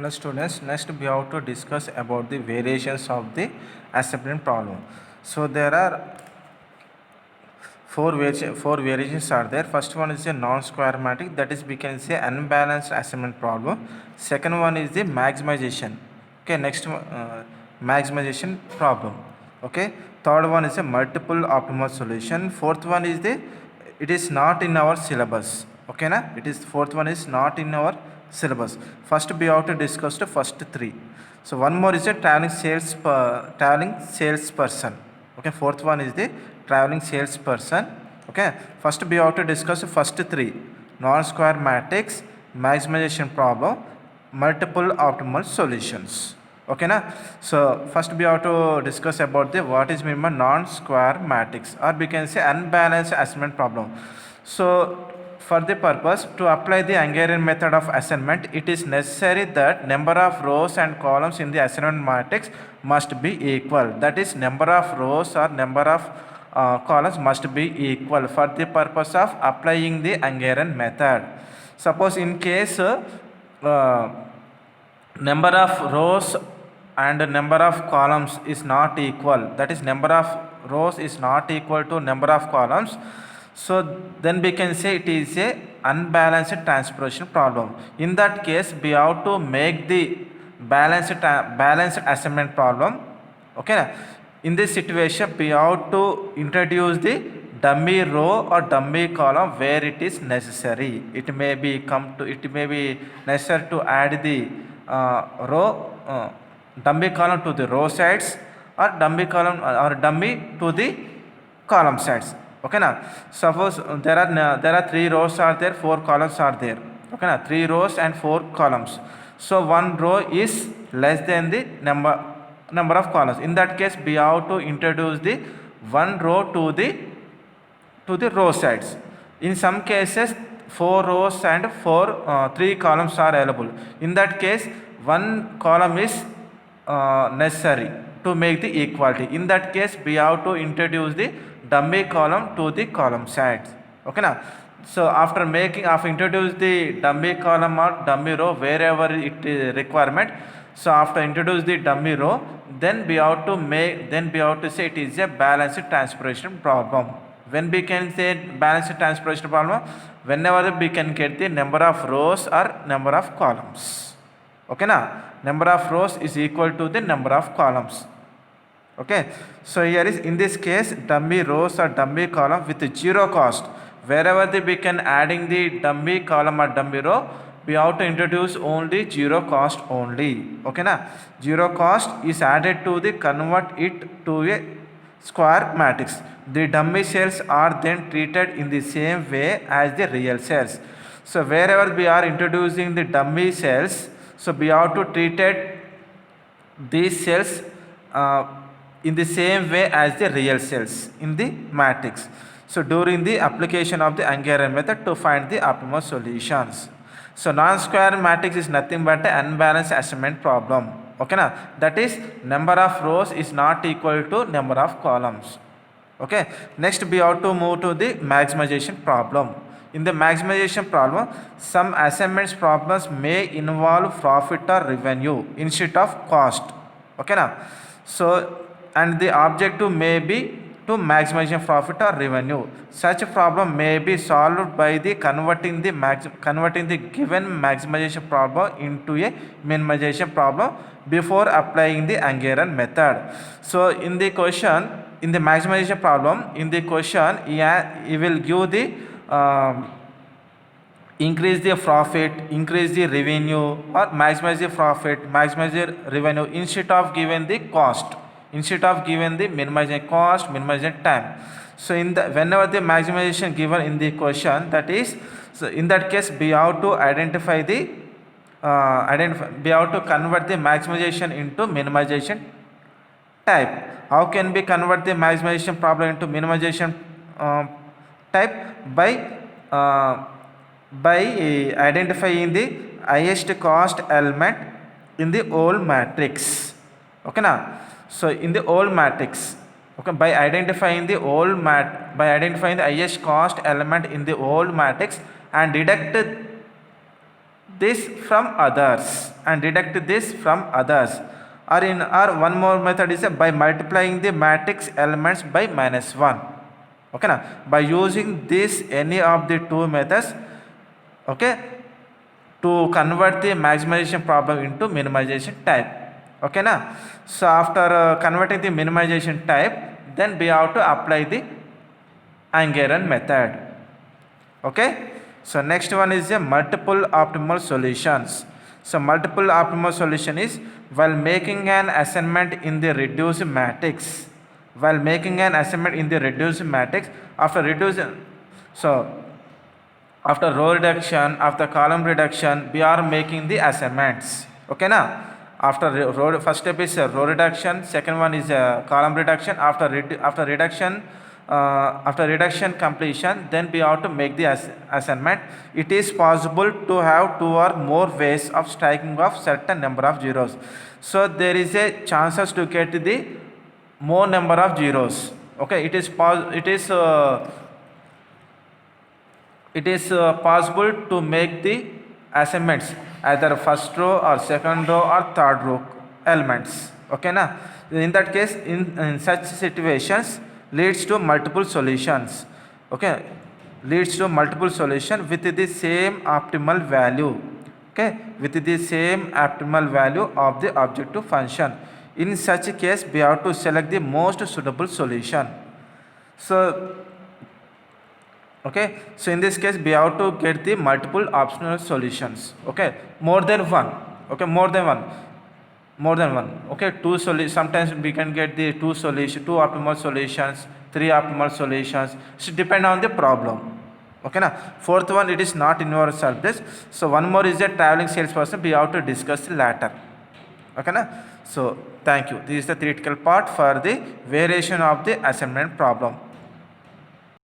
Hello students, next we have to discuss about the variations of the assignment problem. So there are four variations are there. First one is a non-square matrix, that is we can say unbalanced assignment problem. Second one is the maximization. Okay, next one maximization problem. Okay, third one is a multiple optimal solution. Fourth one is it is not in our syllabus. Okay na, fourth one is not in our syllabus. First we have to discuss the first three. So one more is a traveling salesperson. Okay, fourth one is the traveling salesperson. Okay, first we have to discuss the first three: non-square matrix, maximization problem, multiple optimal solutions. Okay na. So first we have to discuss about the what is meant by non-square matrix, or we can say unbalanced assignment problem. So for the purpose to apply the Hungarian method of assignment, it is necessary that number of rows and columns in the assignment matrix must be equal. That is, number of rows or number of columns must be equal for the purpose of applying the Hungarian method. Suppose in case number of rows and number of columns is not equal, that is, number of rows is not equal to number of columns, so then we can say it is a unbalanced transposition problem. In that case, we have to make the balanced assignment problem. Okay, in this situation we have to introduce the dummy row or dummy column where it is necessary. It may be necessary to add the dummy column to the row sides, or dummy column or dummy to the column sides. Okay na. Suppose there are 3 rows are there, 4 columns are there. Okay na, 3 rows and 4 columns. So one row is less than the number of columns. In that case, we have to introduce the one row to the row sides. In some cases, 4 rows and 3 columns are available. In that case, one column is necessary to make the equality. In that case, we have to introduce the dummy column to the column sides. Okay na. So after introduce the dummy column or dummy row wherever it is requirement, so after introduce the dummy row, then we have to say it is a balanced transposition problem. When we can say balanced transposition problem, whenever we can get the number of rows or number of columns. Okay na, number of rows is equal to the number of columns. Okay, so here is, in this case, dummy rows or dummy column with zero cost. Wherever we can adding the dummy column or dummy row, we have to introduce only zero cost only. Okay na, zero cost is added to the convert it to a square matrix. The dummy cells are then treated in the same way as the real cells. So wherever we are introducing the dummy cells, so we have to treat these cells in the same way as the real cells in the matrix. So during the application of the Hungarian method to find the optimal solutions. So non-square matrix is nothing but an unbalanced assignment problem. Okay na? That is, number of rows is not equal to number of columns. Okay. Next we have to move to the maximization problem. In the maximization problem, some assignments problems may involve profit or revenue instead of cost. Okay na? So and the objective may be to maximization profit or revenue. Such a problem may be solved by the converting the given maximization problem into a minimization problem before applying the Hungarian method. So in the question, in the maximization problem, in the question, he will give the increase the profit, increase the revenue, or maximize the profit, maximize the revenue instead of given the cost. Instead of given the minimizing cost, minimizing time. So whenever the maximization given in the question, that is, so in that case we have to identify the we have to convert the maximization into minimization type. How can we convert the maximization problem into minimization type? By identifying the highest cost element in the whole matrix. Okay na. So in the whole matrix, okay, by identifying the highest cost element in the whole matrix and deduct this from others and deduct this from others. Or one more method is by multiplying the matrix elements by -1. Okay na? By using this any of the two methods, okay, to convert the maximization problem into minimization type. Okay na? So after converting the minimization type, then we have to apply the Angevin method. Okay, so next one is a multiple optimal solutions. So multiple optimal solution is while making an assignment in the reduced matrix. While making an assignment in the reduced matrix, after reducing, so after row reduction, after column reduction, we are making the assignments. Okay na? After row, first step is row reduction, second one is column reduction. After reduction completion, then we have to make the assignment. It is possible to have two or more ways of striking off certain number of zeros. So there is a chances to get the more number of zeros. Okay, it is possible to make the assignments either first row or second row or third row elements. Okay na? In that case, in such situations, leads to multiple solutions. Okay, leads to multiple solution with the same optimal value. Okay, with the same optimal value of the objective function. In such a case, we have to select the most suitable solution. So okay, so in this case we have to get the multiple optional solutions. Okay, more than one. Okay, more than one. Okay, two solutions. Sometimes we can get the two optimal solutions, three optimal solutions. So depend on the problem. Okay na? Fourth one, it is not in your subject. So one more is a traveling salesperson. We have to discuss later. Okay na? So thank you. This is the theoretical part for the variation of the assignment problem.